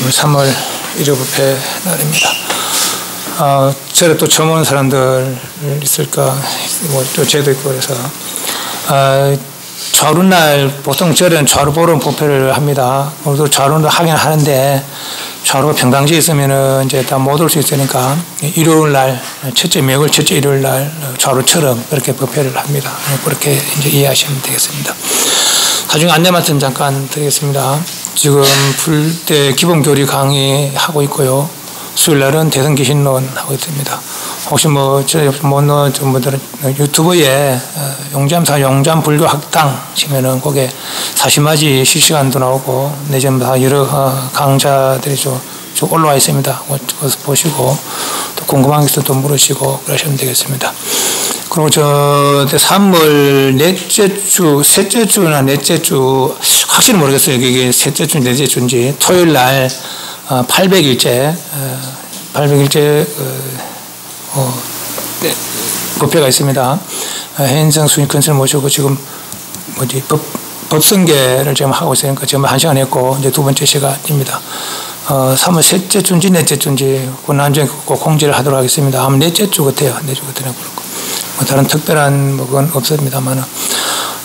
오늘 3월 1일 부패 날입니다. 절에 또 처음 오는 사람들 있을까, 또 제도 있고 그래서, 좌우날, 보통 절에는 좌우 보름 부패를 합니다. 우리도 좌우를 하긴 하는데, 좌우가 평상시에 있으면은 이제 다 못 올 수 있으니까, 일요일 날, 매월 첫째 일요일 날, 좌우처럼 그렇게 부패를 합니다. 그렇게 이제 이해하시면 되겠습니다. 나중에 안내 말씀 잠깐 드리겠습니다. 지금 불대 기본교리 강의하고 있고요. 수요일 날은 대성기신론 하고 있습니다. 혹시 못 넣은 분들은 유튜브에 용잠 불교 학당 치면은 거기에 사시마지 실시간도 나오고 내전 다 여러 강좌들이 쭉 올라와 있습니다. 거기서 보시고 또 궁금한 게 있으면 또 물으시고 그러시면 되겠습니다. 그리고 3월 셋째 주나 넷째 주, 확실히 모르겠어요. 이게 셋째 주, 넷째 주인지, 토요일 날, 800일째, 법회가 있습니다. 해인성 수인 큰스님 모시고 지금, 법성계를 지금 하고 있으니까 지금 1시간 했고, 이제 두 번째 시간입니다. 3월 셋째 주인지 넷째 주인지, 그 나중에 꼭 공지를 하도록 하겠습니다. 아마 넷째 주 같아요. 넷째 주 같아요. 다른 특별한 건 없습니다만.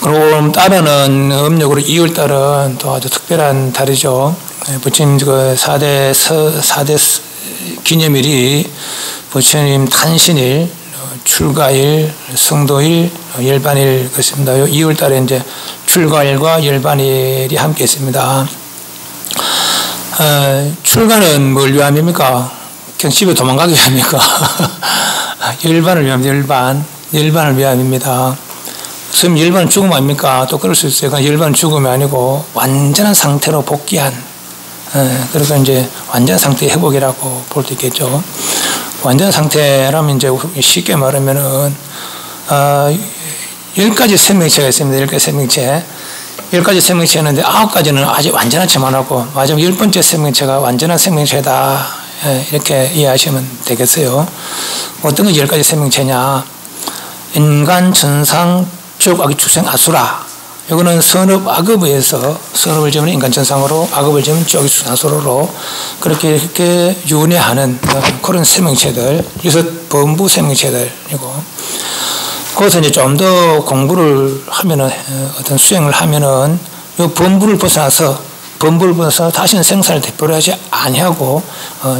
그리고 달은 음력으로 2월 달은 또 아주 특별한 달이죠. 부처님 그 4대 기념일이 부처님 탄신일, 출가일, 성도일, 열반일 그렇습니다. 2월 달에 이제 출가일과 열반일이 함께 있습니다. 출가는 뭘 위함입니까? 그냥 집에 도망가기 위함입니까? 열반을 위함, 열반을 위함입니다. 선생님, 열반은 죽음 아닙니까? 또 그럴 수 있어요. 열반은 죽음이 아니고 완전한 상태로 복귀한, 그러니까 이제 완전 상태의 회복이라고 볼 수 있겠죠. 완전 상태라면 이제 쉽게 말하면은, 10가지 생명체가 있습니다. 10가지 생명체. 10가지 생명체였는데 9가지는 아직 완전하지만 하고, 마지막 10번째 생명체가 완전한 생명체다. 이렇게 이해하시면 되겠어요. 어떤 게 10가지 생명체냐? 인간, 천상, 지옥, 악의, 축생, 아수라. 이거는 선업, 악업에 의해서 선업을 지으면 인간 천상으로, 악업을 지으면 지옥, 축생, 아수라로 그렇게 윤회하는 그런 생명체들, 여섯 범부 생명체들이고, 거기서 이제 좀 더 공부를 하면은, 어떤 수행을 하면은, 이 범부를 벗어나서 다시는 생사를 되풀이하지 아니하고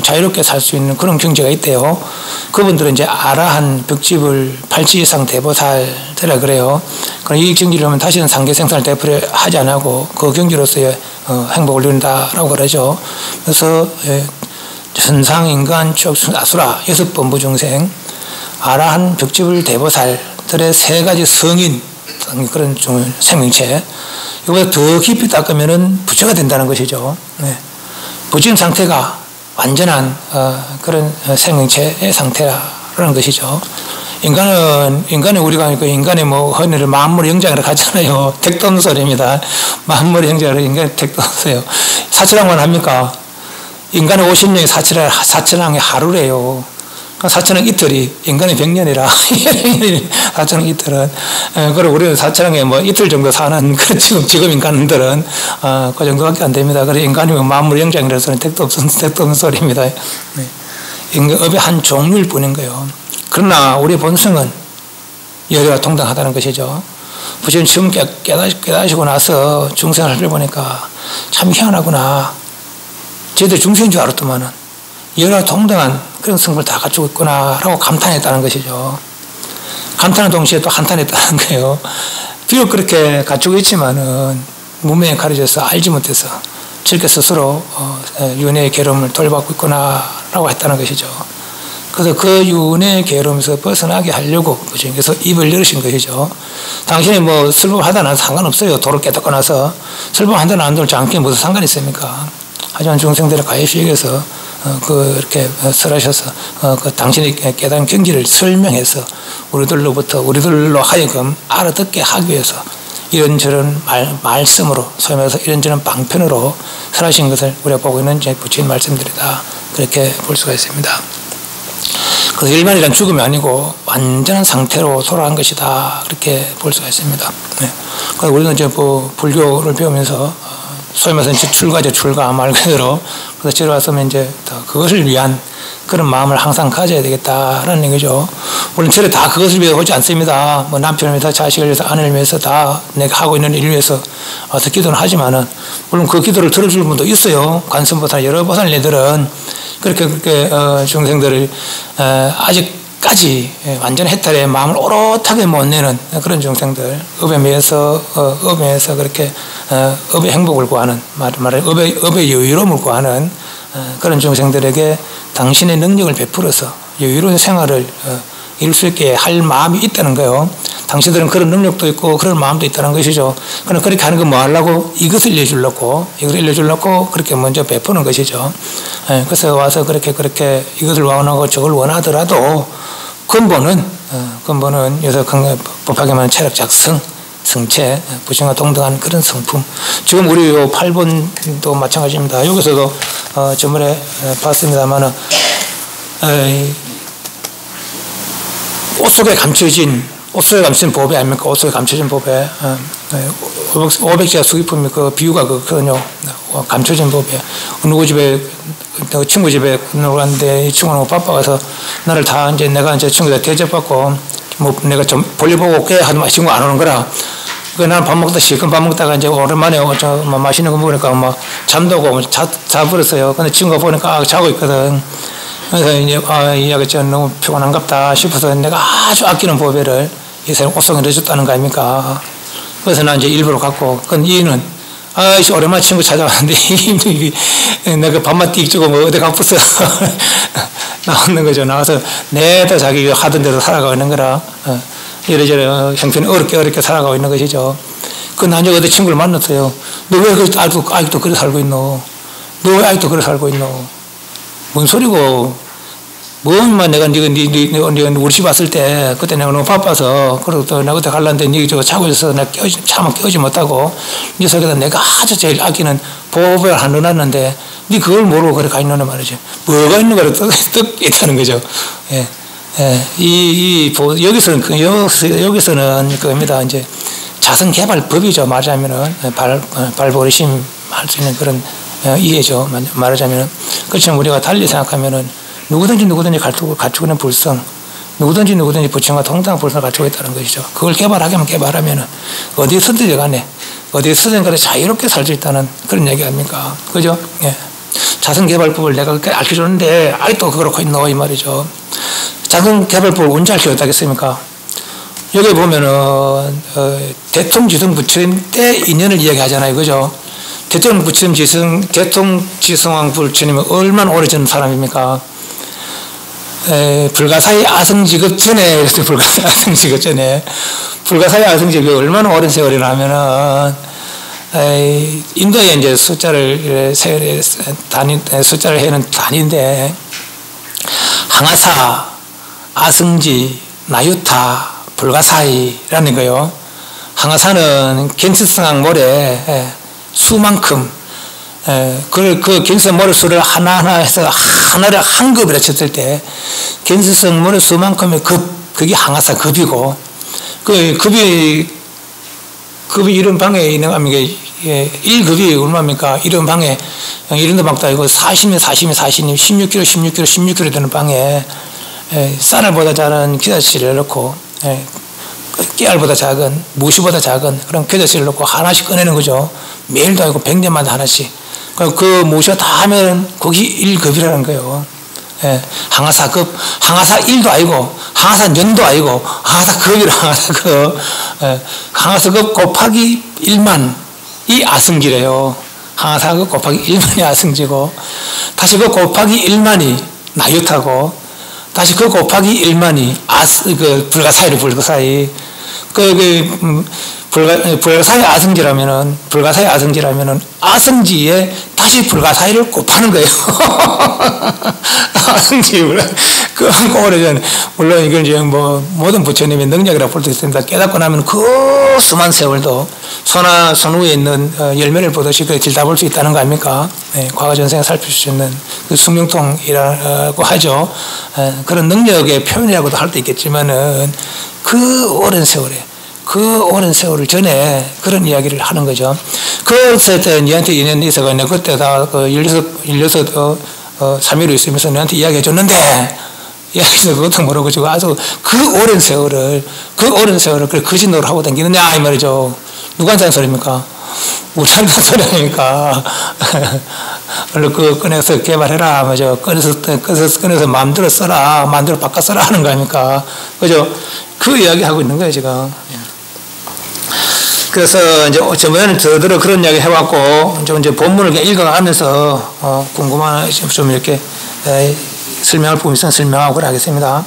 자유롭게 살 수 있는 그런 경지가 있대요. 그분들은 이제 아라한 벽집을 8지 이상 대보살이라 그래요. 그럼 이 경지를 하면 다시는 상계 생사를 되풀이하지 않고 그 경지로서의 행복을 누린다라고 그러죠. 그래서 천상, 인간, 지옥, 아수라 6범부 중생, 아라한 벽집을 대보살들의 3가지 성인 그런 생명체, 이거보다 더 깊이 닦으면은 부처가 된다는 것이죠. 부처님 상태가 완전한 그런 생명체의 상태라는 것이죠. 인간은 우리가 인간의 헌의를 만물의 영장이라고 하잖아요. 택도소리입니다. 만물의 영장이라고 인간의 택도소예요. 사천왕만 합니까? 인간의 50년이 사천왕의 하루래요. 사천왕 이틀이 인간의 100년이라 사천왕 이틀은, 그리고 우리는 사천왕에 이틀 정도 사는 지금 인간들은 그 정도밖에 안 됩니다. 그래서 인간이 만물 영장이라서는 택도 없는 소리입니다. 업의 한 종류일 뿐인 거예요. 그러나 우리 본성은 열애와 동등하다는 것이죠. 부처님 처음 깨닫시고 나서 중생을 살펴보니까 참 희한하구나. 저희들 중생인 줄 알았더만은 열애와 동등한 그런 성분을 다 갖추고 있구나라고 감탄했다는 것이죠. 감탄한 동시에 또 한탄했다는 거예요. 비록 그렇게 갖추고 있지만은 문명에 가려져서 알지 못해서 저렇게 스스로 윤회의 괴로움을 돌받고 있구나라고 했다는 것이죠. 그래서 그 윤회의 괴로움에서 벗어나게 하려고 그래서 입을 열으신 것이죠. 당신이 설법하다 나서 상관없어요. 도를 깨닫고 나서 설법한다 안 들지 않게 무슨 상관이 있습니까? 하지만 중생들의 가해시에게서 그렇게 설하셔서 당신이 깨달은 경지를 설명해서 우리들로 하여금 알아듣게 하기 위해서 이런저런 말씀으로, 소위 말해서 이런저런 방편으로 설하신 것을 우리가 보고 있는 부처님 말씀들이다. 그렇게 볼 수가 있습니다. 그래서 일반이란 죽음이 아니고 완전한 상태로 돌아간 것이다. 그렇게 볼 수가 있습니다. 그래서 우리는 이제 불교를 배우면서 소위 말해서 출가죠, 출가 말 그대로. 그래서 저리 왔으면 이제 그것을 위한 그런 마음을 항상 가져야 되겠다라는 얘기죠. 물론 저를 다 그것을 위해 오지 않습니다. 뭐 남편을 위해서, 자식을 위해서, 아내를 위해서 다 내가 하고 있는 일을 위해서 와서 기도는 하지만은, 물론 그 기도를 들어줄 분도 있어요. 관세음보살, 여러 보살님들은 그렇게 중생들을 아직까지 완전 해탈의 마음을 오롯하게 못 내는 그런 중생들, 업에 매여서 그렇게 업의 행복을 구하는, 말하자면 업의 여유로움을 구하는 그런 중생들에게 당신의 능력을 베풀어서 여유로운 생활을 이룰 수 있게 할 마음이 있다는 거예요. 당신들은 그런 능력도 있고 그런 마음도 있다는 것이죠. 그럼 그렇게 하는 건 뭐 하려고? 이것을 일러주려고 그렇게 먼저 베푸는 것이죠. 그래서 와서 그렇게 이것을 원하고 저걸 원하더라도 근본은 여기서 법하게 말하는 체력작 성체, 부정과 동등한 그런 성품. 지금 우리 요 8번도 마찬가지입니다. 여기서도 저번에 봤습니다만은 옷 속에 감춰진 보배 아닙니까? 옷 속에 감춰진 보배. 500제가 수기품이 그 비유가 그거든요. 감춰진 보배. 누구 집에, 친구 집에 놀러 갔는데 이 친구는 바빠가서 나를 다 내가 친구들 대접받고 뭐 내가 좀 볼일 보고 올게 하더만 친구 안 오는 거라. 나는 실컷 밥 먹다가 오랜만에 맛있는 거 먹으니까 잠도 오고 자버렸어요. 근데 친구가 보니까 자고 있거든. 그래서 이제 너무 피곤한갑다 싶어서 내가 아주 아끼는 보배를 이 사람 옷 속에 넣어줬다는 거 아닙니까? 그래서 난 이제 일부러 갖고, 이는 오랜만에 친구 찾아왔는데 내가 밥만 띡 주고 어디 가봤어. 나오는 거죠. 나와서 내다 자기 하던 대로 살아가고 있는 거라. 이래저래 형편이 어렵게 살아가고 있는 것이죠. 나중에 어디 친구를 만났어요. 너 왜 아직도 그래 살고 있노? 너 왜 아직도 그래 살고 있노? 뭔 소리고? 뭔만 내가 우리 집 왔을 때 그때 내가 너무 바빠서 그리고 또 내가 그때 갈라는데 네가 자고 있어서 내가 차만 깨우지 못하고 네 속에다 내가 아주 제일 아끼는 보배를 하나 넣어놨는데 네 그걸 모르고 그래 가 있는 말이지. 뭐가 있는 거를 떡 있다는 거죠. 예. 여기서는 그겁니다. 이제 자성개발법이죠. 말하자면은 발버리심 할 수 있는 그런 이해죠. 말하자면은. 그렇지만 우리가 달리 생각하면은 누구든지 갖추고 있는 불성, 누구든지 부처와 동등한 불성을 갖추고 있다는 것이죠. 그걸 개발하면은 어디서든 간에 어디서든 간에 자유롭게 살 수 있다는 그런 얘기 아닙니까? 그죠? 예. 자성개발법을 내가 알려줬는데 아직도 그렇고 있노 이 말이죠. 자성개발법을 언제 알려줬다겠습니까? 여기 보면은 대통지성 부처님 때 인연을 이야기하잖아요. 그죠? 대통지성왕 부처님은 얼마나 오래전 사람입니까? 불가사의 아성지급 전에, 불가사의 아성지급이 얼마나 오랜 세월이라 하면은, 인도에 이제 숫자를 해는 단위인데, 항아사, 아성지, 나유타, 불가사의라는 거요. 항아사는 겐스성왕 모래, 수만큼, 그 겐스성 모래수를 하나하나 해서 하나를 한 급이라 쳤을 때, 겐스성 모래수만큼의 그게 항아사 급이고, 급이 이런 방에 있는 거 아닙니까? 1급이 얼마입니까? 이런 방에, 이런 방도 아니고 40년, 16kg 되는 방에, 쌀알보다 작은 기다실을 넣고, 깨알보다 작은, 무시보다 작은 그런 겨자씨를 넣고 하나씩 꺼내는 거죠. 매일도 아니고 100년마다 하나씩. 그 무시가 다 하면 거기 1급이라는 거예요. 항아사급, 항아사 1도 아니고, 항아사 년도 아니고, 항아사급이라, 항아사급. 항아사급 곱하기 1만, 이 아승지래요. 항아사급 곱하기 1만이 아승지고, 다시 그 곱하기 1만이 나유타고, 다시 그 곱하기 1만이 불가사의로 불가사의. 불가사의 아성지라면은 아성지에 다시 불가사의를 곱하는 거예요. 아성지, 그 오래전, 물론 이건 이제 모든 부처님의 능력이라고 볼 수 있습니다. 깨닫고 나면 그 수많은 세월도 손 위에 있는 열매를 보듯이 들다 볼 수 있다는 거 아닙니까? 과거 전생에 살필 수 있는 그 숙명통이라고 하죠. 그런 능력의 표현이라고도 할 수 있겠지만은 그 오랜 세월에 그 오랜 세월을 전에 그런 이야기를 하는 거죠. 그때 니한테 인연이 있어가지고 그때 다 16 3.15 있으면서 너한테 이야기해 줬는데 이야기해서 그것도 모르고 지금 아주 그 오랜 세월을 그 거짓말을 하고 다니느냐 이 말이죠. 누가 한다는 소리입니까? 우리 한다는 소리 아닙니까? 얼른 그거 꺼내서 개발해라 맞죠? 꺼내서 마음대로 써라, 마음대로 바꿔 써라 하는 거 아닙니까? 그죠? 그 이야기 하고 있는 거예요 지금. 그래서 이제 저번에는 저대로 그런 이야기 해왔고 이제 본문을 읽어가면서 궁금한 좀 이렇게 설명할 부분이 있으면 설명하고 하겠습니다.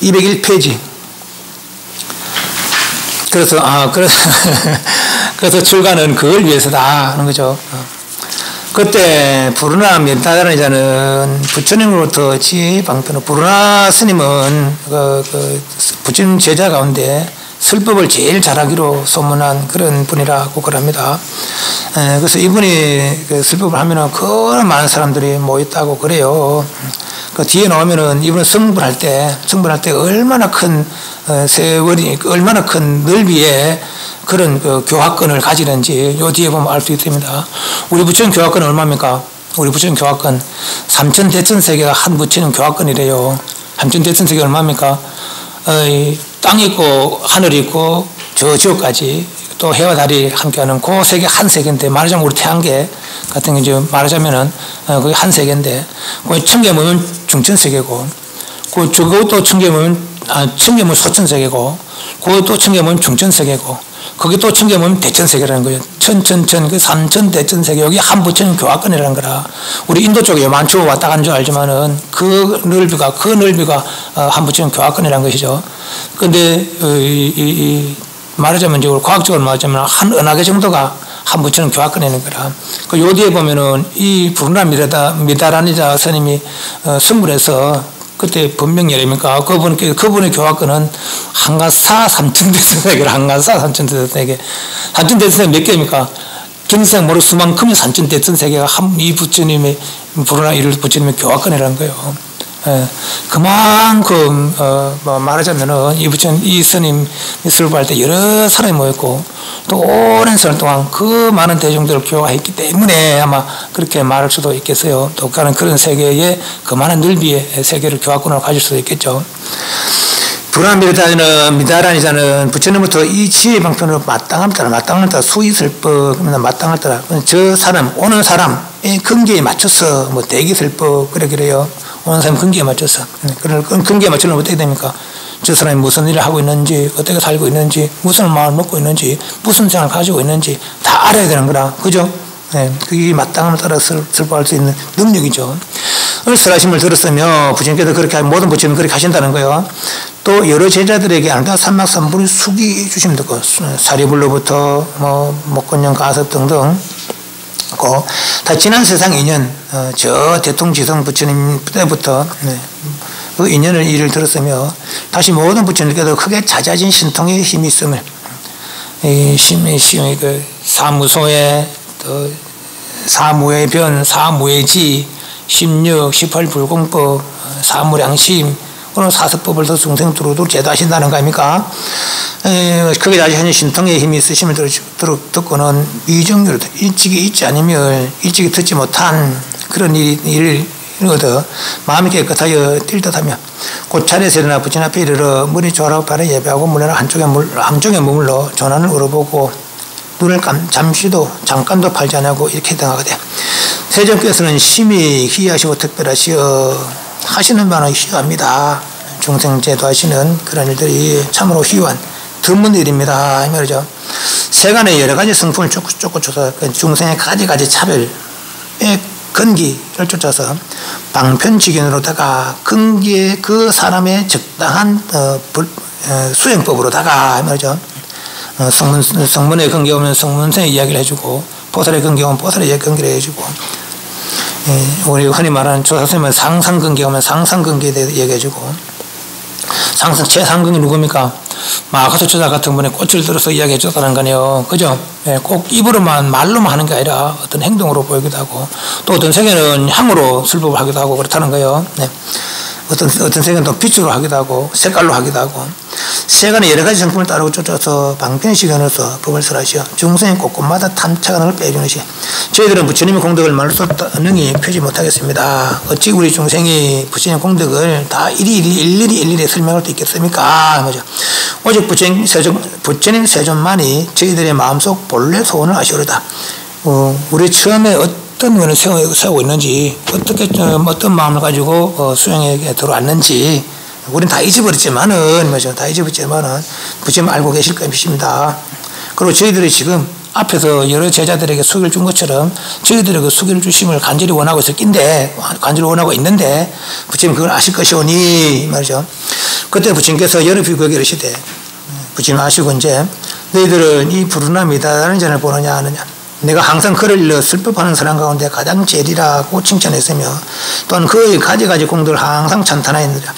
201페이지. 그래서 출가는 그걸 위해서다 하는 거죠. 그때 부르나 멘타다라는 부처님으로부터 지방편은 부르나 스님은 부처님 제자 가운데 설법을 제일 잘하기로 소문난 그런 분이라고 그럽니다. 그래서 이분이 그 설법을 하면은 그런 많은 사람들이 모였다고 그래요. 그 뒤에 나오면은 이분은 성불할 때 얼마나 큰 세월이, 얼마나 큰 넓이에 그런 그 교화권을 가지는지 요 뒤에 보면 알 수 있습니다. 우리 부처님 교화권은 얼마입니까? 우리 부처님 교화권 3,000대천세계가 한 부처님 교화권이래요. 3,000대천세계 얼마입니까? 땅 있고 하늘 있고 저 지옥까지 또 해와 달이 함께하는 그 세계 한 세계인데 말하자면 우리 태양계 같은 게 이제 말하자면은 그게 한 세계인데 그 천개 모이면 중천세계고 그것도 천개 모이면 소천세계고 그것도 천개 모이면 중천세계고 거기 또 천개 모이면 대천세계라는 거예요. 그 3,000대천세계 여기 한 부처님 교화권이라는 거라. 우리 인도 쪽에 요만추 왔다 간 줄 알지만은 그 넓이가 한 부처님 교화권이라는 것이죠. 근데 말하자면 이제 과학적으로 말하자면 한 은하계 정도가 한 부처님 교화권이라는 거라. 그 요 뒤에 보면은 이 부르나 미다라니자 스님이 성불해서 그때 법명열입니까? 그분의 교화권은 한가사 3,000대천세계라. 한가사 3,000대천세계. 3,000대천세계 몇 개입니까? 경생 모르 수만큼의 3,000대천세계가 이 부처님의 부르나 이를 부처님의 교화권이라는 거예요. 그만큼 말하자면은 이 스님 설법할 때 여러 사람이 모였고 또 오랜 세월 동안 그 많은 대중들을 교화했기 때문에 아마 그렇게 말할 수도 있겠어요. 또 그런 세계에 그 많은 넓이의 세계를 교화권으로 가질 수도 있겠죠. 미다라니자는 부처님부터 이 지혜 방편으로 마땅하다 수의설법 마땅하다. 저 사람 오는 사람의 근기에 맞춰서 뭐 대기설법 그래요. 오는 사람 근기에 맞춰서 그런 근기에 맞추려면 어떻게 됩니까? 저 사람이 무슨 일을 하고 있는지 어떻게 살고 있는지 무슨 마음을 먹고 있는지 무슨 생각을 가지고 있는지 다 알아야 되는 거라. 그죠? 그게 마땅함을 따라 설법할 수 있는 능력이죠. 설하심을 들었으며 부처님께서 그렇게 모든 부처님 그렇게 하신다는 거예요. 또 여러 제자들에게 안가 삼막삼불이 숙이 주시면 되고 사리불로부터 목건령 가섭 등등 다 지난 세상 인연 저 대통지성 부처님 때부터 그 인연을 일을 들었으며 다시 모든 부처님께도 크게 잦아진 신통의 힘이 있음을 그 사무소에 또 사무의 변 사무의 지 16, 18 불공법 사무량심 오늘 사서법을 더 중생 두루두루 제도하신다는 거 아닙니까? 거기에 다시 신통의 힘이 있으심을 듣고는 미정률 일찍이 있지 않으면 일찍이 듣지 못한 그런 일을 얻어 마음이 깨끗하여 뛸 듯하며 곧차례에서 일어나 부처님 앞에 이르러 머리 조아라고 발에 예배하고 물러나 함정에 머물러 전환을 울어보고 눈을 잠깐도 팔지 않고 이렇게 등하거든. 세존께서는 심히 희하시고 특별하시어 하시는 바는 희유합니다. 중생 제도하시는 그런 일들이 참으로 희유한 드문 일입니다. 이 말이죠. 세간의 여러 가지 성품을 쫓고 중생의 가지 차별의 근기를 쫓아서 방편지견으로다가 근기의 그 사람의 적당한 수행법으로다가 이 말이죠. 성문의 근기 오면 성문의 이야기를 해주고 보살의 근기 오면 보살의 이야기를 해주고 우리 흔히 말하는 조사선생님은 상상근기 오면 상상근기에 대해서 얘기해주고 최상근기 누굽니까? 마가토초자 같은 분의 꽃을 들어서 이야기해줬다는 거네요. 그죠? 꼭 입으로만 말로만 하는 게 아니라 어떤 행동으로 보이기도 하고 또 어떤 세계는 향으로 설법을 하기도 하고 그렇다는 거예요. 어떤 세계는 또 빛으로 하기도 하고 색깔로 하기도 하고 세간의 여러 가지 성품을 따르고 쫓아서 방편시견으로서 법을 설하시어 중생의 곳곳마다 탐착하는 걸 빼주는 시 저희들은 부처님의 공덕을 말로 능히 표지 못하겠습니다. 어찌 우리 중생이 부처님의 공덕을 다 일일이 설명할 수 있겠습니까? 뭐죠? 오직 부처님 세존만이 저희들의 마음속 본래 소원을 아시오르다. 우리 처음에 어떤 면을 세우고 있는지, 어떤 마음을 가지고 수행에 들어왔는지, 우리는 다 잊어버렸지만은, 뭐죠? 다 잊어버렸지만은, 부처님 알고 계실 것입니다. 그리고 저희들이 지금 앞에서 여러 제자들에게 수기를 준 것처럼 저희들에게 수기를 주심을 간절히 원하고 간절히 원하고 있는데, 부처님 그걸 아실 것이오니, 말이죠. 그때 부처님께서 여러 비구에게 이르시되, 부처님 아시고 이제, 너희들은 이 불운함이다. 다른 전을 보느냐, 하느냐. 내가 항상 그를 일러 슬퍼하는 사람 가운데 가장 제일이라고 칭찬했으며 또한 그의 가지가지 공덕을 항상 찬탄하였느니라.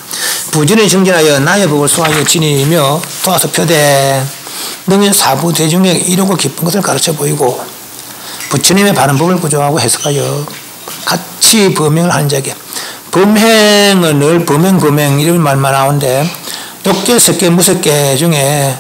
부지런히 정진하여 나의 법을 소화하여 지니며 도와서 표대 능히 사부 대중에 이루고 기쁜 것을 가르쳐 보이고 부처님의 바른 법을 구조하고 해석하여 같이 범행을 하는 자에게 범행은 늘 범행 이런 말만 나오는데 욕계, 색계, 무색계 중에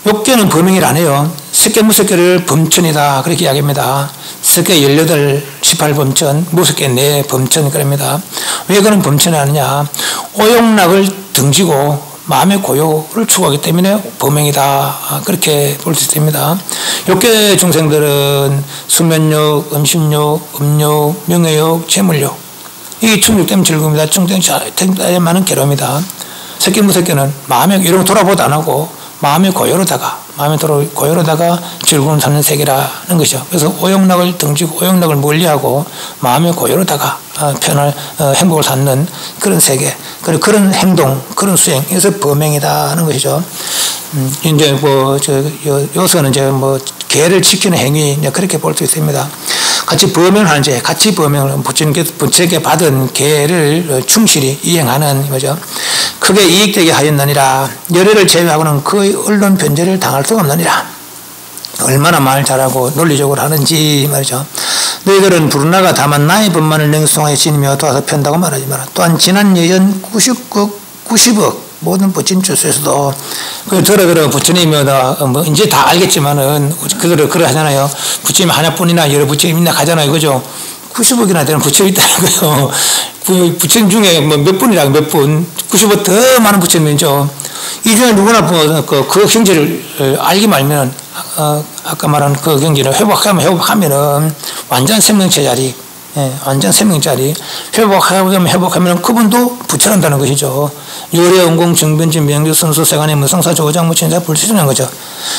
욕계는 범행이라 안 해요. 색계, 무색계를 범천이다. 그렇게 이야기합니다. 색계 18, 18범천, 무색계 4범천 그럽니다. 왜 그런 범천을 하느냐. 오욕락을 등지고 마음의 고요를 추구하기 때문에 범행이다. 그렇게 볼 수 있습니다. 욕계 중생들은 수면욕, 음식욕, 음욕, 명예욕, 재물욕. 이 충욕 때문에 즐거움이다. 충욕 때문에 많은 괴로움이다. 색계, 무색계는 마음에 이런 거 돌아보도 안 하고 마음의 고요로다가 즐거움 찾는 세계라는 것이죠. 그래서 오욕락을 등지고 오욕락을 멀리하고 마음의 고요로다가 행복을 찾는 그런 세계, 그런 행동, 그런 수행, 그래서 범행이다는 것이죠. 이제 여기서는 이제 계를 지키는 행위, 이제 그렇게 볼 수 있습니다. 같이 범행을 하는 제, 같이 범행을 부처님께 받은 계를 충실히 이행하는 거죠. 크게 이익되게 하였느니라. 열애를 제외하고는 그의 언론 변제를 당할 수가 없느니라. 얼마나 말 잘하고 논리적으로 하는지 말이죠. 너희들은 부르나가 다만 나의 법만을 능수하여 지니며 도와서 편다고 말하지 마라. 또한 지난 예전 90억 모든 부처님 출세에서도 들어 부처님이 이제 다 알겠지만은 그래 하잖아요. 부처님 하나뿐이나 여러 부처님 있나 가잖아요. 그죠? 90억이나 되는 부처님 있다는 거예요. 부처님 중에 몇 분이라고 몇 분, 90억 더 많은 부처님이죠. 이 중에 누구나 그 경지를 알기 말면 아까 말한 그 경지를 회복하면은 완전 생명체 자리, 완전 생명자리 회복하면 그분도 부처란다는 것이죠. 요래 원공 정변진 명주 선수 세간의 무성사 조장 무친자 불치주는 거죠.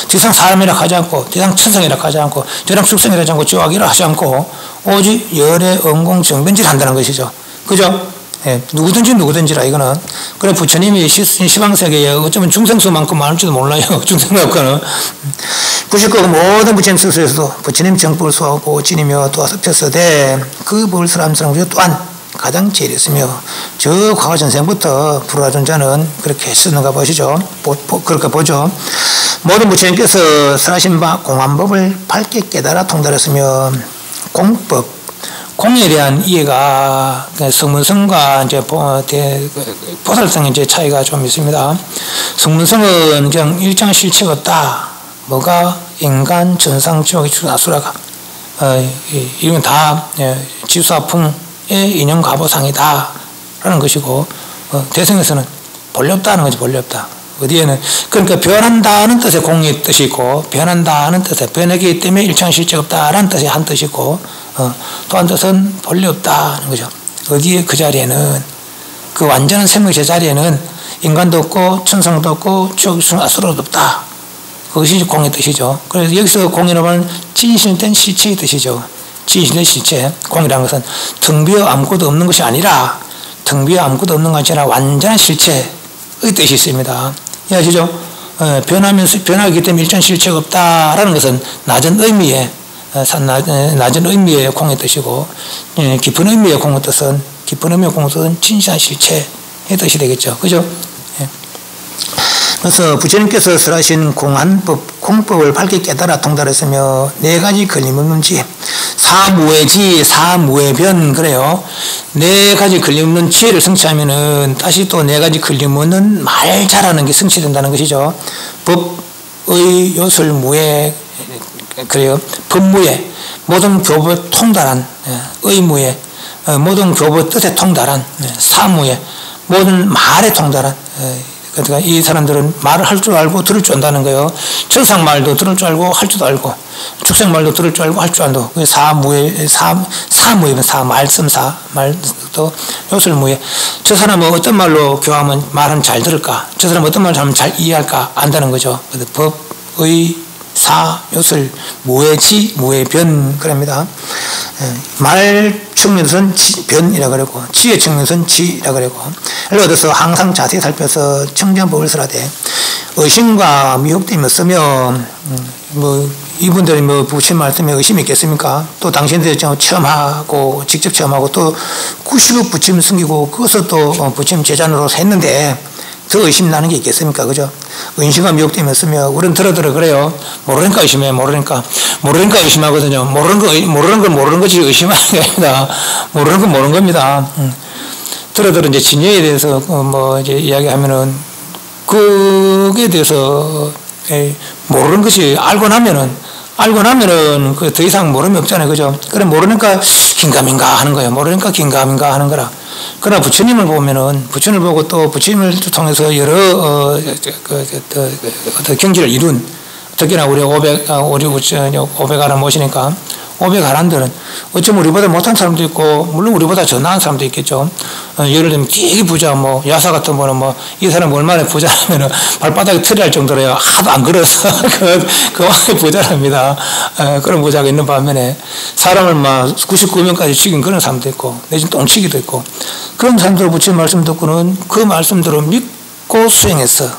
지상 사람이라 하지 않고 지상 천성이라 하지 않고 지상 축생이라 하지 않고 지옥이라 하지 않고 오직 열의 원공 정변질 한다는 것이죠. 그죠? 누구든지라 이거는. 그래 부처님이 시방세계에 어쩌면 중생수만큼 많을지도 몰라요. 중생만큼은 99억 모든 부처님 스스로에서도 부처님 정법을 수하고 지니며 도와서 폈으되 그 법을 설하는 사람 또한 가장 제일했으며 저 과거전생부터 불화존자는 그렇게 했었는가 보시죠. 그렇게 보죠. 모든 부처님께서 설하신 바 공안법을 밝게 깨달아 통달했으며 공법, 공에 대한 이해가 성문성과 이제 보살성의 이제 차이가 좀 있습니다. 성문성은 그냥 일정 실체가 없다. 뭐가 인간, 전상, 지옥의 아수라가 이건 다 지수화풍의 인연 가보상이다 라는 것이고 대성에서는 본래 없다는 거지. 본래 없다. 어디에는 그러니까 변한다는 뜻의 공의 뜻이 있고 변한다는 뜻의 변하기 때문에 일창 실체가 없다라는 뜻의 한 뜻이 있고 또 한 뜻은 본래 없다는 거죠. 어디에 그 자리에는 그 완전한 생명체 자리에는 인간도 없고 천성도 없고 지옥 아수라도 없다. 그것이 공의 뜻이죠. 그래서 여기서 공이라고 하는 진실된 실체의 뜻이죠. 진실된 실체. 공이라는 것은 텅 비어 아무것도 없는 것이 아니라 텅 비어 아무것도 없는 것이 아니라 완전한 실체의 뜻이 있습니다. 이해하시죠? 변하기 때문에 일정 실체가 없다라는 것은 낮은 의미의 공의 뜻이고 깊은 의미의 공의 뜻은 진실한 실체의 뜻이 되겠죠. 그죠? 그래서 부처님께서 설하신 공안법, 공법을 밝게 깨달아 통달했으며 4가지 걸림없는지 사무해지, 사무해변, 그래요. 네 가지 걸림없는 지혜를 성취하면은 다시 또 네 가지 걸림없는 말 잘하는 게 성취된다는 것이죠. 법의 요술 무예, 그래요. 법무예, 모든 교법 통달한, 의무예, 모든 교법 뜻에 통달한, 사무예, 모든 말에 통달한, 그러니까 이 사람들은 말을 할 줄 알고 들을 줄 안다는 거예요. 천상말도 들을 줄 알고 할 줄도 알고, 축생말도 들을 줄 알고 할 줄 안다. 사무예, 사무예, 말씀사, 말도 요술무예. 저 사람은 어떤 말로 교하면 말은 잘 들을까? 저 사람은 어떤 말을 하면 잘 이해할까? 안다는 거죠. 법의 사, 요술, 무예지, 무예변, 그럽니다. 말 측면에서는 변이라 그러고, 지혜 측면에서는 지라 그러고, 예를 들어서 항상 자세히 살펴서 청정법을 쓰라되, 의심과 미혹됨이 쓰면, 이분들이 부처님 말씀에 의심이 있겠습니까? 또 당신들이 체험하고, 직접 체험하고, 또 90억 부처님 숨기고, 그것을 또 부처님 제자노로 했는데, 더 의심 나는 게 있겠습니까? 그죠? 의심과 미혹됨이 있으면, 우리는 들어 그래요. 모르니까 의심해, 모르니까 의심하거든요. 모르는 걸 모르는 거지 의심하는 게 아니라, 모르는 건 모르는 겁니다. 들어 이제 진여에 대해서, 이제 이야기하면은, 그에 대해서, 모르는 것이 알고 나면은 그 더 이상 모름이 없잖아요. 그죠? 그래, 모르니까 긴가민가 하는 거예요. 모르니까 긴가민가 하는 거라. 그러나 부처님을 보면은, 부처님을 보고 또 부처님을 통해서 여러, 경지를 이룬, 특히나 우리 500아란 모시니까, 500아란들은 어쩌면 우리보다 못한 사람도 있고, 물론 우리보다 더 나은 사람도 있겠죠. 예를 들면 되게 부자, 야사 같은 거는 이 사람 얼마나 부자라면은 발바닥에 털이 할 정도로 하도 안 걸어서 그 부자랍니다. 그런 부자가 있는 반면에 사람을 99명까지 죽인 그런 사람도 있고, 내지는 똥치기도 있고, 그런 사람들 부처님 말씀 듣고는 그 말씀대로 믿고 수행해서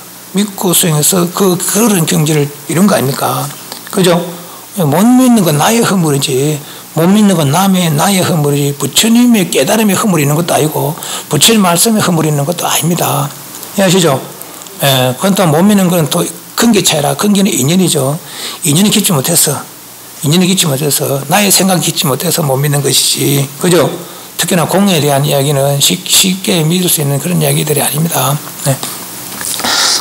그런 경지를 이룬 거 아닙니까? 그죠? 못 믿는 건 나의 허물이지, 못 믿는 건 나의 허물이지, 부처님의 깨달음의 허물이 있는 것도 아니고, 부처님 말씀의 허물이 있는 것도 아닙니다. 이해하시죠? 그건 또 못 믿는 건 또 근기 차이라, 근기는 인연이죠. 인연이 깊지 못해서, 나의 생각이 깊지 못해서 못 믿는 것이지. 그죠? 특히나 공에 대한 이야기는 쉽게 믿을 수 있는 그런 이야기들이 아닙니다.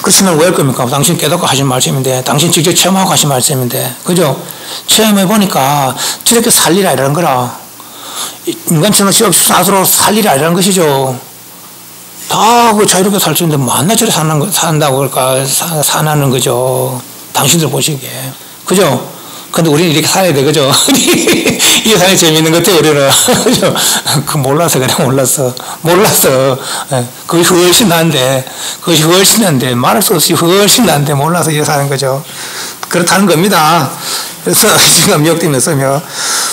그렇지만 왜 할 겁니까? 당신 깨닫고 하신 말씀인데, 당신 직접 체험하고 하신 말씀인데, 그죠? 체험해보니까 저렇게 살 일이 아니라는 거라. 인간처럼 스스로 살 일이 아니라는 것이죠. 다 자유롭게 살 수 있는데, 만나 저렇게 산다고 그럴까, 사나는 거죠. 당신들 보시기에. 그죠? 근데 우리는 이렇게 살아야 돼, 그죠? 이 사람이 재밌는 것 같아, 우리는. 그죠? 몰라서 그래, 몰라서. 그것이 훨씬 난데, 말할 수 없이 훨씬 난데, 몰라서 이렇게 사는 거죠. 그렇다는 겁니다. 그래서 지금 미혹됨이 있으며,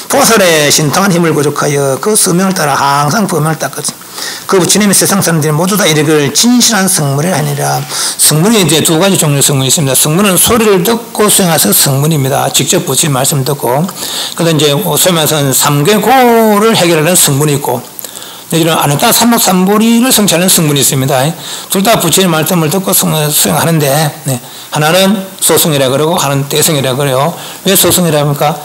보살의 신통한 힘을 부족하여 그 수명을 따라 항상 범명을 닦거든. 그 부처님의 세상 사람들이 모두 다 이르기를 진실한 성문이라 하니라. 성문이 이제 두 가지 종류의 성문이 있습니다. 성문은 소리를 듣고 수행해서 성문입니다. 직접 부처님 말씀 듣고. 그다음 이제 소위 말해서 삼계고를 해결하는 성문이 있고, 내지는 아니다 삼목삼보리를 성취하는 성문이 있습니다. 둘 다 부처님 말씀을 듣고 수행하는데, 하나는 소승이라 그러고 하나는 대승이라 그래요. 왜 소승이라 합니까?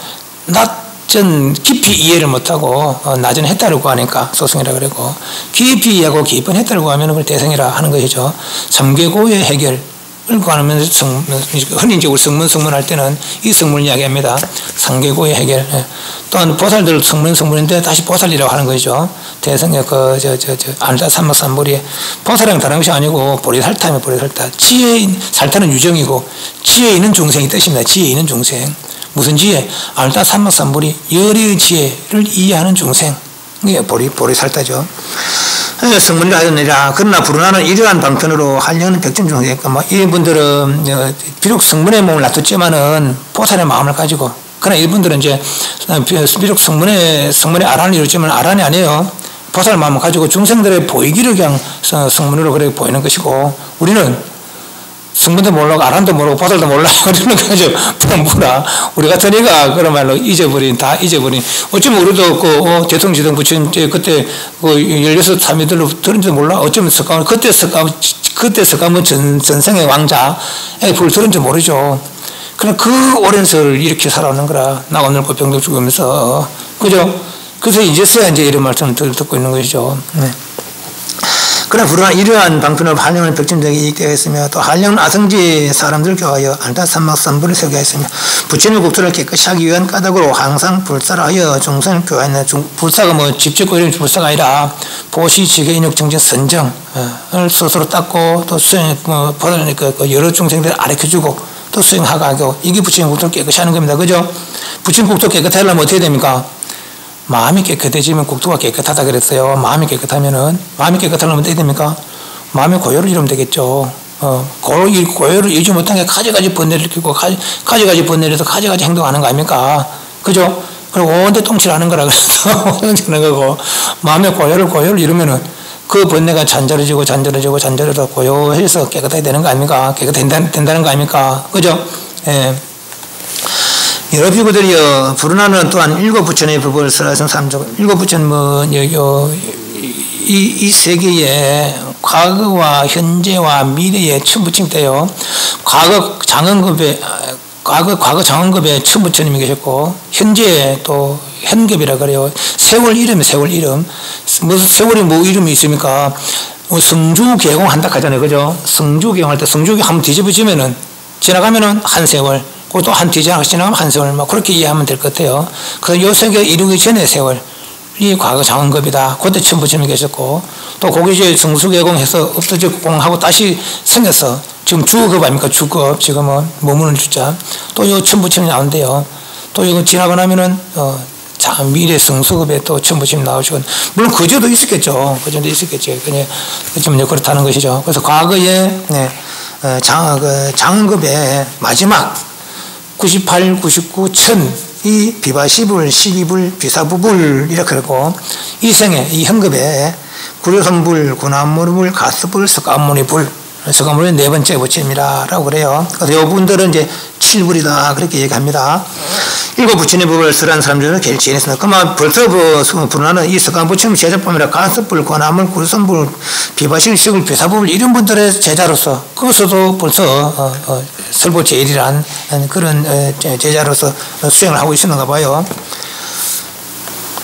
낮은 깊이 이해를 못하고 낮은 해탈을 하니까 소승이라 그러고, 깊이 이해하고 깊은 해탈을 구하면 그걸 대승이라 하는 것이죠. 삼계고의 해결을 구하면서 흔히 이제 우리 성문 할 때는 이 성문을 이야기합니다. 삼계고의 해결. 또한 보살들 성문인데 다시 보살이라고 하는 것이죠. 대성의 아르다 삼목삼보리에 보살이랑 다른 것이 아니고 보리살타면 보리살타. 살타는 유정이고 지혜 있는 중생이 뜻입니다. 지혜 있는 중생. 무슨 지혜? 아르다 삼목삼보리 열의 지혜를 이해하는 중생. 이게 보리살타죠. 성문이 아니라 그러나 불운하는 이러한 방편으로 하려는 백점 중생. 이분들은 비록 성문의 몸을 놔뒀지만은 보살의 마음을 가지고, 그러나 이분들은 이제 비록 성문에 아란을 이루지만 아란이 아니에요. 보살 마음을 가지고 중생들의 보이기를 그냥 성문으로 그렇게 보이는 것이고, 우리는 성문도 모르고 아란도 모르고 보살도 몰라요. 우리는 그저 부라 우리 같은 이가 그런 말로 다 잊어버린. 어쩌면 우리도 대통지등 부처님 그때 16사미들로 들은지도 몰라. 어쩌면 그때 석가모 전생의 왕자 불 들은지 모르죠. 그냥 그 오랜 세월을 이렇게 살아오는 거라. 나가 늙고 병도 죽으면서. 그죠? 그래서 이제서야 이제 이런 말씀을 듣고 있는 것이죠. 네. 그러나 불안한 이러한 방편으로 한량은 벽진적이 이익되어 있으며 또 한량은 아성지 사람들을 교하여 안타삼막삼불을 세우게 하였으며 부처님의 국토를 깨끗이 하기 위한 까닭으로 항상 불사를 하여 종선을 교하였네. 불사가 뭐 집짓고 이런 불사가 아니라 보시, 지계, 인욕, 정진, 선정을 스스로 닦고 또 수행, 여러 중생들을 가르쳐주고 또 수행하고 이게 부처님 국토를 깨끗이 하는 겁니다. 그죠? 부처님 국토 깨끗하게 하려면 어떻게 됩니까? 마음이 깨끗해지면 국토가 깨끗하다 그랬어요. 마음이 깨끗하려면 어떻게 됩니까? 마음의 고요를 이루면 되겠죠. 고요를 이루지 못한 게 가지가지 번뇌를 끼고 가지가지 번뇌를 해서 가지가지 행동하는 거 아닙니까? 그죠? 그리고 온데 똥칠하는 거라 그래서 똥칠하는 거고 마음의 고요를 이루면은 그 번뇌가 잔저러지고 고요해서 깨끗하게 되는 거 아닙니까? 된다는 거 아닙니까? 그죠? 예. 여러 비구들이여 불운하는 또한 일곱 부처의 법을 설하신 삼종. 일곱 부처는 이 세계에 과거와 현재와 미래의 천부처님인데요. 과거 장원급에 천부처님이 계셨고 현재에 또 현급이라 그래요. 세월 이름. 무슨 세월이 뭐 이름이 있습니까? 성주개공한다 하잖아요. 그죠? 성주개공할 때 성주개 한번 뒤집어지면은 지나가면은 한 세월. 또 한 뒤지나가 지나가면 한 세월, 막 그렇게 이해하면 될 것 같아요. 그래서 요 세계 이루기 전의 세월이 과거 장원급이다. 그때 천부처님이 계셨고, 또 거기 이제 성수개공해서 없어지고 다시 생겨서, 지금 주급 아닙니까? 주급. 지금은 머무는 주자. 또 요 천부처님이 나온대요. 또 이거 지나고 나면은, 미래 성수급에 또 천부처님 나오시고, 물론 그저도 있었겠죠. 그냥 그렇다는 것이죠. 그래서 과거에, 장원급의 마지막, 98, 99, 1000, 이 비바시불, 12불, 비사부불, 이렇게 하고, 이 생에, 이 현급에, 구려선불, 구나무불, 가스불, 석가모니불, 석가모니 네 번째 부처입니다. 라고 그래요. 그래서 이 분들은 이제 7불이다. 그렇게 얘기합니다. 일곱 부처님 법을 설한 사람들은 제일 지냈습니다. 그러면 벌써 불운하는 이 석가모니 제자법이라 가스불, 구나무, 구려선불, 비바시불, 시불, 비사부불, 이런 분들의 제자로서, 그것도 벌써, 설보 제일이란 그런 제자로서 수행을 하고 있었는가 봐요.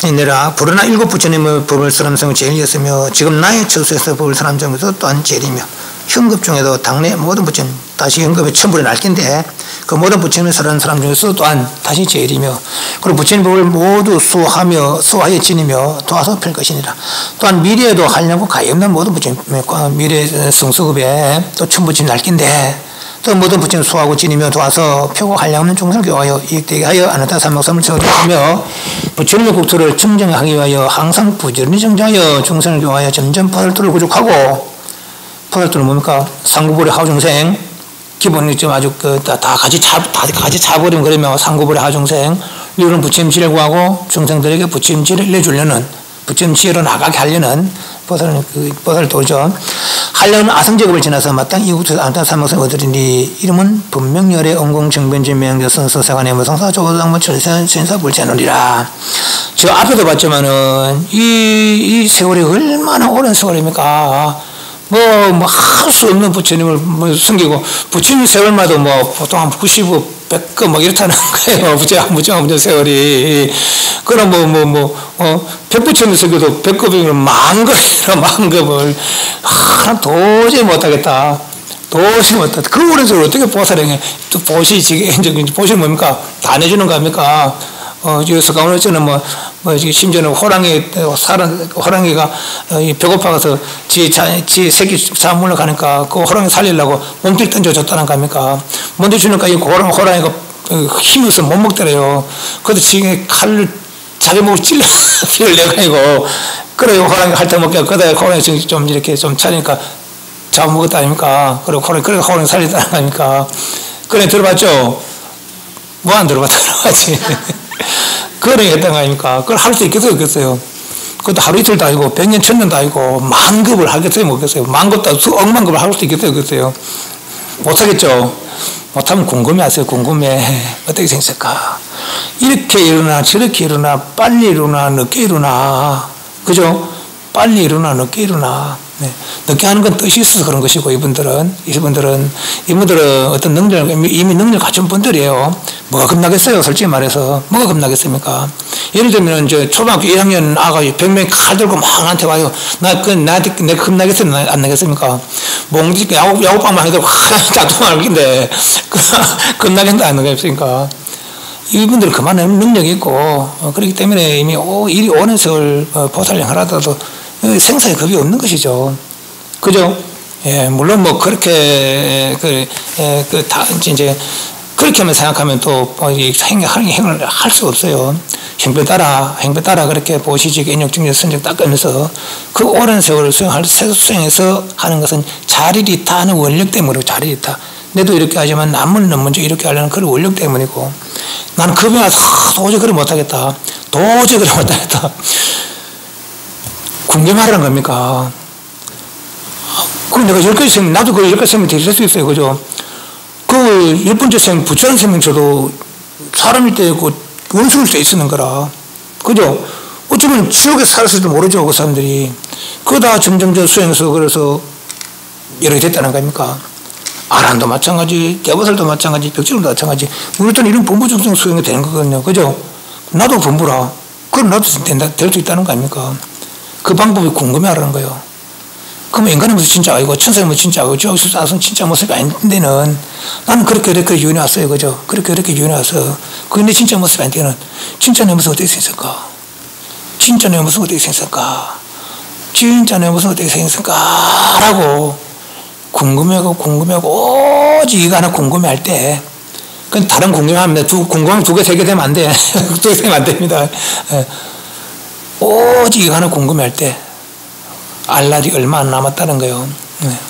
이내라 불어나 일곱 부처님의 법을 설한 성은 제일이었으며 지금 나의 처소에서 법을 설한 중에서 또한 제일이며 현급 중에도 당내 모든 부처님 다시 현급의 천불에 날긴데 그 모든 부처님을 설한 사람 중에서 또한 다시 제일이며 그리고 부처님 법을 모두 수하여 지니며 도와서 펼 것이니라. 또한 미래에도 하려고 가없는 모든 부처님 미래 성수급에 또 천부처님 날긴데 또 모든 부처님 수하고 지니며 도와서 펴고 한량없는众生 교하여 이익되게 하여 아나타 삼막삼을 세워두며 부처님의 국토를 청정하기 위하여 항상 부지런히 정정하여众生을 교하여 점점 포달도를 구족하고 포달도는 뭡니까? 상구불의 하중생 기본이 좀 아주 다 같이 차버리면 그러면 상구불의 하중생 이런 부처님 지혜를 구하고 중생들에게 부처님 지혜를 내주려는 부처님 지혜로 나가게 하려는 포달도죠. 한량은 아성제급을 지나서 마땅히 이국에서 안타삼목을 얻으리니 이름은 분명열의 엄공정변지 명조선서사관의 무성사 조고당무 철사불체놀이라. 저 앞에도 봤지만은 이 세월이 얼마나 오랜 세월입니까? 할 수 없는 부처님을 숨기고 부처님 세월마다 보통 한 90, 100급 이렇다는 거예요. 부처님 세월이. 그럼 백부처님 세계도 100급이면 만급을 도저히 못하겠다. 그 오랜 세월 어떻게 보살행해? 또 보시는 뭡니까? 다 내주는 거 아닙니까? 석가모니처럼 심지어는 호랑이가 배고파서 지 새끼 잡으러 가니까 그 호랑이 살리려고 몸뚱이 던져줬다는 거 아닙니까? 먼저 주니까 이 호랑이가 힘없어 못 먹더래요. 그래도 지금 칼을 자기 목을 내가지고 그래 호랑이 핥아먹게 그러다 호랑이 좀 이렇게 좀 차니까 잡아먹었다 아닙니까? 그리고 호랑이 살렸다는 거 아닙니까? 그래 들어봤죠? 뭐 안 들어봤지? 그래 했던 거 아닙니까? 그걸 할 수 있겠어요, 없겠어요? 그것도 하루 이틀도 아니고, 100년, 1000년도 아니고, 만급을 하겠어요, 없겠어요? 만급도 억만급을 할 수도 있겠어요, 없겠어요? 못하겠죠? 못하면 궁금해하세요, 궁금해. 어떻게 생겼을까? 이렇게 일어나, 저렇게 일어나, 빨리 일어나, 늦게 일어나. 그죠? 빨리 일어나, 늦게 일어나. 네. 늦게 하는 건 뜻이 있어서 그런 것이고, 이분들은 어떤 능력을, 이미 능력을 갖춘 분들이에요. 뭐가 겁나겠어요, 솔직히 말해서. 뭐가 겁나겠습니까? 예를 들면, 초등학교 1학년 아가 100명이 칼 들고 막 나한테 와요. 나한테 내가 겁나겠어요? 안 나겠습니까? 몽지, 야구방만 해도 자동할 건데, 겁나겠다, 안 나겠습니까? 이분들은 그만한 능력이 있고, 그렇기 때문에 이미 일이 오는 세월 보살령 하라도 생사에 겁이 없는 것이죠. 그죠? 예, 물론 뭐 그렇게, 이제, 그렇게 하면 생각하면 또, 행을 할 수 없어요. 행배 따라 그렇게 보시직, 인욕, 중력, 선적 닦으면서 그 오랜 세월을 수행해서 하는 것은 자리리타 하는 원력 때문에 자리리타. 내도 이렇게 하지만 남을 먼저 이렇게 하려는 그런 원력 때문이고, 나는 겁이 나서 도저히 그래 못하겠다. 궁금하라는 겁니까? 그럼 내가 10가지 생명, 나도 그 10가지 생명 대신할 수 있어요. 그죠? 그 10번째 생명, 부처님 생명 저도 사람일 때 그 원수일 때 있었는 거라. 그죠? 어쩌면 지옥에 살았을지도 모르죠. 그 사람들이. 그러다 점점 수행해서 그래서 이렇게 됐다는 겁니까? 아란도 마찬가지, 개보살도 마찬가지, 벽지름도 마찬가지. 우리들은 이런 본부중생 수행이 되는 거거든요. 그죠? 나도 본부라. 그럼 나도 될 수 있다는 거 아닙니까? 그 방법이 궁금해하라는 거예요. 그러면 인간의 모습이 진짜 아니고, 천사의 모습이 진짜 아니고, 지옥에서 나선 진짜 모습이 아닌데는 나는 그렇게 유인해 왔어요. 그죠? 그렇게 유인해 와서. 그게 내 진짜 모습이 아닌데는 진짜 내 모습 어떻게 생겼을까? 진짜 내 모습 어떻게 생겼을까? 진짜 내 모습 어떻게 생겼을까? 라고 궁금해하고, 오직 이거 하나 궁금해할 때, 그건 다른 궁금해하면 궁금하면 2개, 3개 되면 안 돼. 2개 되면 안 됩니다. 오직 이거 하나 궁금해할 때, 알 날이 얼마 안 남았다는 거예요.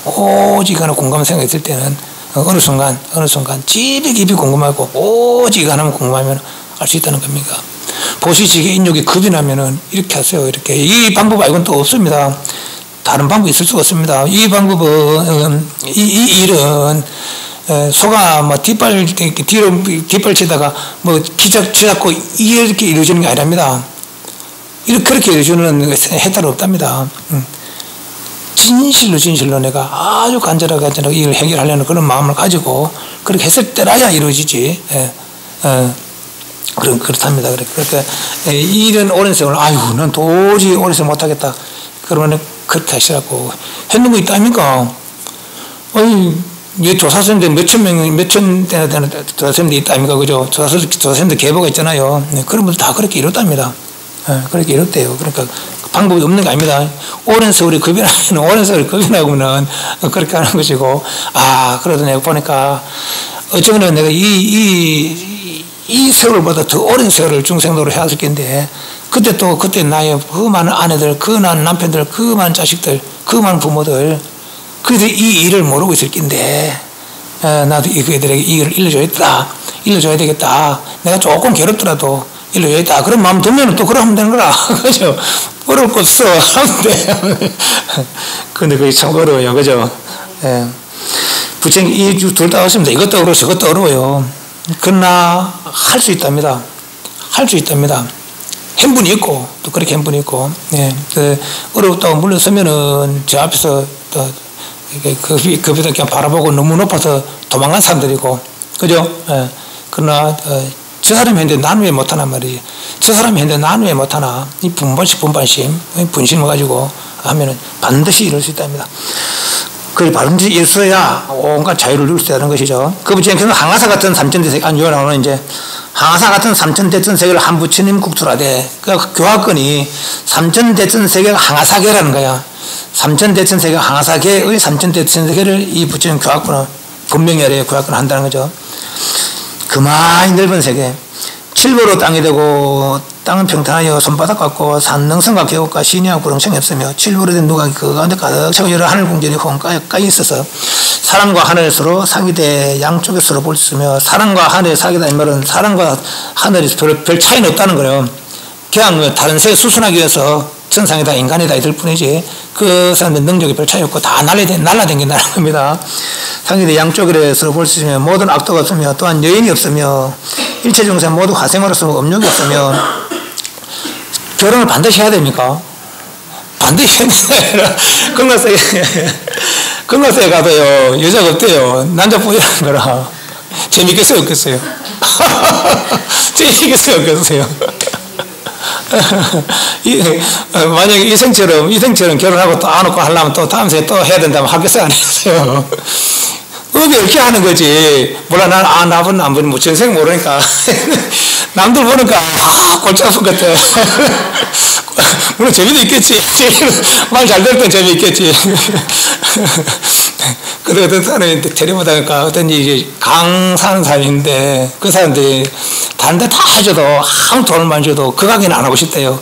오직 이거 하나 궁금한 생각이 있을 때는, 어느 순간, 깊이 궁금하고, 오직 이거 하나만 궁금하면 알 수 있다는 겁니다. 보시지게 인욕이 겁이 나면은 이렇게 하세요. 이렇게. 이 방법 말고는 또 없습니다. 다른 방법이 있을 수가 없습니다. 이 방법은, 이 일은, 소가 뭐 뒷발 치다가 뭐 쥐잡고 이렇게 이루어지는 게 아니랍니다. 그렇게 이루어지는 해탈은 없답니다. 진실로 내가 아주 간절하게 이걸 해결하려는 그런 마음을 가지고 그렇게 했을 때라야 이루어지지. 그렇답니다. 그러니까 이런 오랜 세월, 아이고, 난 도저히 오랜 세월 못하겠다. 그러면 그렇게 하시라고. 했는 거 있다니까. 조사선인데 몇천 대나 되는 조사선들이 있다니까. 그죠? 조사선들 계보가 있잖아요. 그런 분들 다 그렇게 이뤘답니다. 그렇게 이뤘대요. 그러니까 방법이 없는 게 아닙니다. 오랜 세월이 겁이 나면 그렇게 하는 것이고, 그래도 내가 보니까 어쩌면 내가 이 세월보다 더 오랜 세월을 중생도로 해왔을 텐데, 그때 나의 그 많은 아내들, 그 많은 남편들, 그 많은 자식들, 그 많은 부모들, 그들이 이 일을 모르고 있을 텐데, 나도 그들에게 이 일을 일러줘야 되겠다. 내가 조금 괴롭더라도 일러줘야겠다. 그런 마음 들면 또 그러면 되는 거라. 그죠? 어려울 거 없어. 하면 돼. 근데 그게 참 어려워요. 그죠? 예. 부처님 이 둘 다 어렵습니다. 이것도 어려워, 저것도 어려워요. 그러나 할 수 있답니다. 할 수 있답니다. 행분이 있고, 또 그렇게 행분이 있고, 예. 어렵다고 물러서면은 저 앞에서 또 그보다 그냥 바라보고 너무 높아서 도망간 사람들이고, 그죠? 예. 그러나, 저 사람이 했는데 나는 왜 못하나 말이지. 저 사람이 했는데 나는 왜 못하나. 이 분반심, 분심을 가지고 하면은 반드시 이룰 수 있답니다. 그걸 반드시 일어서야 온갖 자유를 누릴 수 있다는 것이죠. 그 부처님께서는 항아사 같은 삼천대세계, 요나오는 이제 항아사 같은 삼천대천세계를 한 부처님 국토라되, 그 교화권이 삼천대천세계가 항아사계라는 거야. 삼천대천세계가 항아사계의 삼천대천세계를 이 부처님 교화권은 분명히 아래에 교화권을 한다는 거죠. 그만이 넓은 세계. 칠보로 땅이 되고 땅은 평탄하여 손바닥 같고 산능성과 계곡과 신이와 구렁청이 없으며 칠보로 된 누각이 그 가운데 가득 차고 여러 하늘 궁전이 혼까지 있어서 사람과 하늘이 서로 사귀되 양쪽에 서로 볼 수 있으며, 사람과 하늘이 사귀다 이 말은 사람과 하늘이 별 차이는 없다는 거예요. 그냥 다른 세계 수순하기 위해서 천상이다 인간이다 이들 뿐이지 그 사람들 능력이 별 차이 없고 다 날라댕긴다는 겁니다. 상기대 양쪽에 서로 볼 수 있으며 모든 악도가 없으며 또한 여인이 없으며 일체 중생 모두 화생으로서 업력이 없으며, 결혼을 반드시 해야 됩니까? 반대 현대가 건너서에 가도요, 여자가 없대요. 남자뿐이라는 거라. 재밌겠어요, 없겠어요? 재밌겠어요, 없겠어요? 만약에 이생처럼 결혼하고 또 안 하고 하려면 또 다음 생에 또 해야 된다면 하겠어요, 안 하겠어요? 왜 이렇게 하는 거지? 몰라, 나는 안 보니, 뭐, 전생 모르니까. 남들 보니까, 골치 아픈 것 같아. 물론 재미도 있겠지. 말 잘 될 땐 재미있겠지. 근데 어떤 사람이 데려보다니까 어떤 이제 강 사는 사람인데 그 사람들이 다른 데 다 해줘도 아무 돈을 만 줘도 그 가게는 안 하고 싶대요.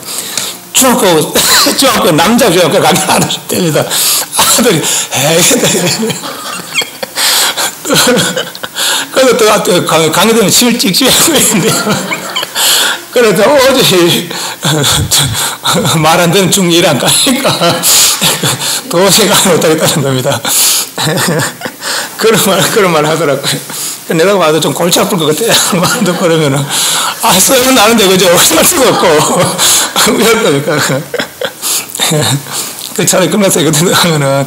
중학교 남자 중학교 가게 안 하고 싶답니다. 아들이 그래서 또 강의 되면 침을 찍찍 하고 있는데요. 그래서 어제 말 안 되는 중1 안 가니까 도저히 가지 못하겠다는 겁니다. 그런 말 하더라고요. 내가 봐도 좀 골치 아플 것 같아요. 말도 그러면은, 쓰면 나는데, 그죠? 살 수가 없고. 왜 겁니까? 그 차라리 끝났어요. 이거 하면은,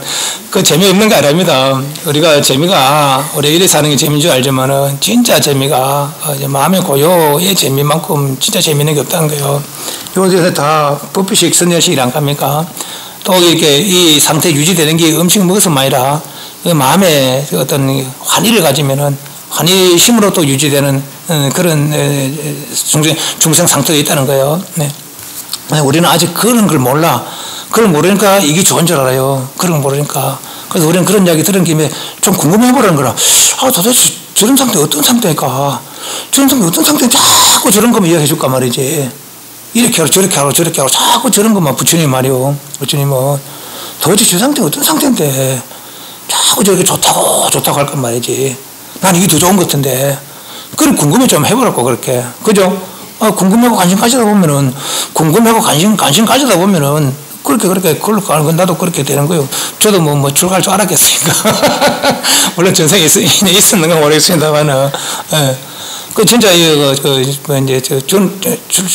그 재미없는 게 아닙니다. 우리가 우리 이래 사는 게 재미인 줄 알지만은, 진짜 재미가, 마음의 고요의 재미만큼 진짜 재미있는 게 없다는 거예요. 요새서 다 버피식, 선열식이라 안 갑니까? 또 이렇게 이 상태 유지되는 게 음식 먹어서만 아니라, 그 마음에 어떤 환희를 가지면은, 환희심으로 또 유지되는 그런 중생 상태가 있다는 거예요. 네. 우리는 아직 그런 걸 몰라. 그걸 모르니까 이게 좋은 줄 알아요. 그런 걸 모르니까. 그래서 우리는 그런 이야기 들은 김에 좀 궁금해보라는 거라. 도대체 저런 상태 어떤 상태일까? 저런 상태 어떤 상태인지 자꾸 저런 것만 이야기해 줄까 말이지. 이렇게 하고 저렇게 하고 저렇게 하고 자꾸 저런 것만 부처님 말이요. 부처님은 도대체 저 상태가 어떤 상태인데 자꾸 저렇게 좋다고 할 건 말이지. 난 이게 더 좋은 것 같은데. 그걸 궁금해 좀 해보라고 그렇게. 그죠? 궁금하고 관심 가지다 보면은 궁금하고 관심 가지다 보면은 그렇게 그걸로 가는 건 나도 그렇게 되는 거예요. 저도 뭐 출가할 줄 알았겠으니까. 물론 전생에 있었는가 모르겠습니다만은. 예. 그 진짜 이제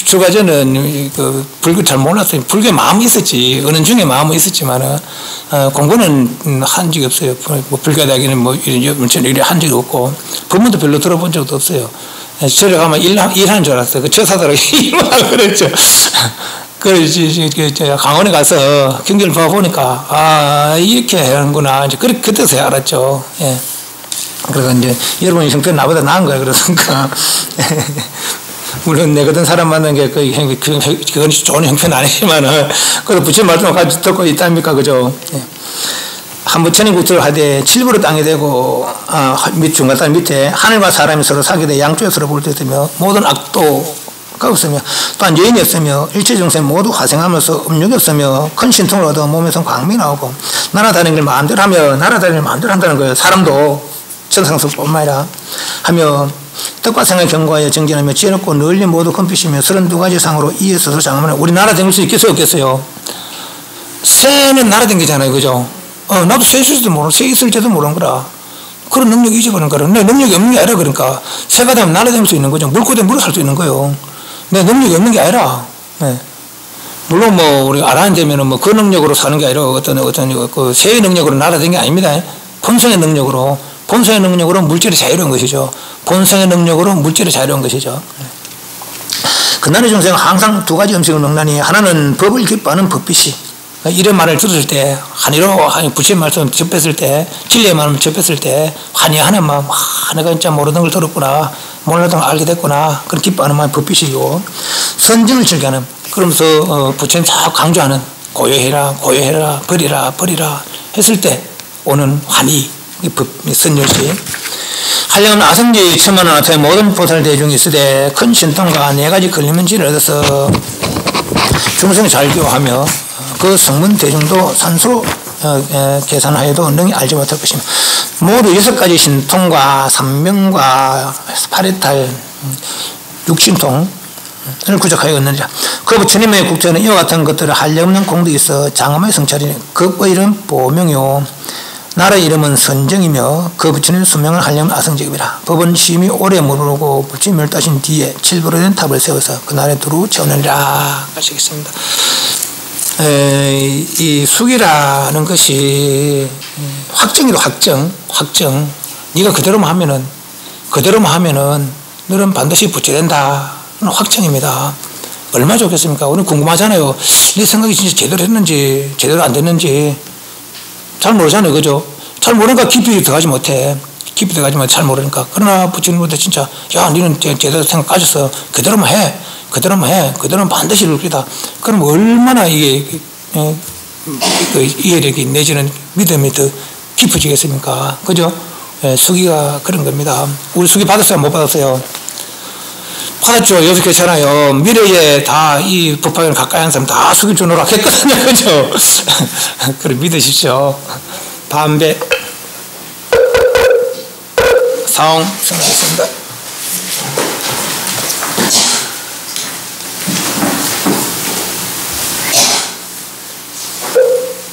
출가 전은 그 불교 잘 몰랐어요. 불교에 마음이 있었지. 어느 중에 마음은 있었지만은 공부는 한 적이 없어요. 뭐 불교다기는 뭐 이래 한 적이 없고 법문도 별로 들어본 적도 없어요. 저래 가면 일하는 줄 알았어요. 그 처사들하고 일만 그랬죠. 그래서 강원에 가서 경기를 봐보니까 이렇게 하는구나. 이제 그때서야 알았죠. 예. 그래서 이제 여러분이 형편 나보다 나은 거야. 그러니까 물론 내 같은 사람 만난 게 그건 좋은 형편 아니지만은 그래도 부처님 말씀을 같이 듣고 있답니까, 그죠? 예. 한 부처님 국토를 하되 칠부로 땅이 되고 중간 땅 밑에 하늘과 사람이 서로 사귀되 양쪽에 서로 볼 때 있으며 모든 악도가 없으며 또한 여인이 없으며 일체 중생 모두 화생하면서 음욕이 없으며 큰 신통을 얻어 몸에서 광명이 나오고 날아다니는 걸 마음대로 하며 날아다니는 걸 마음대로 한다는 거예요. 사람도 천상석뿐만 아니라 하며 뜻과 생각을 경고하여 정진하며 지혜롭고 널리 모두 금빛이며 32가지 상으로 이에 서서 장하면 우리나라 댕길 수 있겠어요, 없겠어요? 새는 날아댕기잖아요, 그죠? 나도 새 있을지도 모르는, 새 있을지도 모르는 거라. 그런 능력이 잊어버리는 거라. 내 능력이 없는 게 아니라 그러니까 새가 되면 날아다닐 수 있는 거죠. 물고 되면 물을 살 수 있는 거예요. 내 능력이 없는 게 아니라. 네. 물론 뭐 우리가 알아내면은 뭐 그 능력으로 사는 게 아니라 어떤 그 새의 능력으로 날아다니는 게 아닙니다. 본성의 능력으로 물질이 자유로운 것이죠. 본성의 능력으로 물질이 자유로운 것이죠. 그날의 중생은 항상 두 가지 음식을 먹나니 하나는 법을 기뻐하는 법빛이 이런 말을 들었을 때 한이로 부처님 말씀 접했을 때 진리의 말을 접했을 때 환희하는 마음 내가 진짜 모르는 걸 들었구나 몰랐던 걸 알게 됐구나 그런 기뻐하는 마음이 법빛이고 선증을 즐겨하는 그러면서 부처님 다 강조하는 고요해라 버리라 했을 때 오는 환희 선열시 한량은 아성지 천만원 앞에 모든 보살 대중이 있으되 큰 신통과 4가지 걸림문지를 얻어서 중생을 잘 교화하며 그 성문 대중도 산수로 계산하여도 능히 알지 못할 것이며 모두 6가지 신통과 삼명과 8해탈 6신통을 구족하여 얻느니라. 그 부처님의 국토에는 이와 같은 것들을 한량없는 공덕이 있어 장엄의 성찰이니 그의 이름 보명이요 나라 이름은 선정이며 그 부처님 수명은 한량은 아성직입니다. 법은 심히 오래 모르고 부처님 멸도하신 뒤에 7부로 된 탑을 세워서 그 날에 두루 채우느니라 하시겠습니다. 이 숙이라는 것이 확정이다. 확정. 네가 그대로만 하면은 너는 반드시 부채된다. 확정입니다. 얼마나 좋겠습니까? 우리 궁금하잖아요. 네 생각이 진짜 제대로 했는지 제대로 안 됐는지 잘 모르잖아요. 그죠? 잘 모르니까 깊이 들어가지 못해. 잘 모르니까. 그러나 부처님한테 진짜 야 너는 제대로 생각 가졌어. 그대로만 해. 그대로는 반드시 이룰 거다. 그럼 얼마나 이게 이해력이 내지는 믿음이 더 깊어지겠습니까? 그죠? 수기가 그런 겁니다. 우리 수기 받았어요? 못 받았어요? 받았죠. 여섯 개잖아요. 미래에 다 이 법화를 가까이 하는 사람 다 수기 주노라 했거든요. 그죠? 그럼 믿으십시오. 담배 사ong 생각했습니다.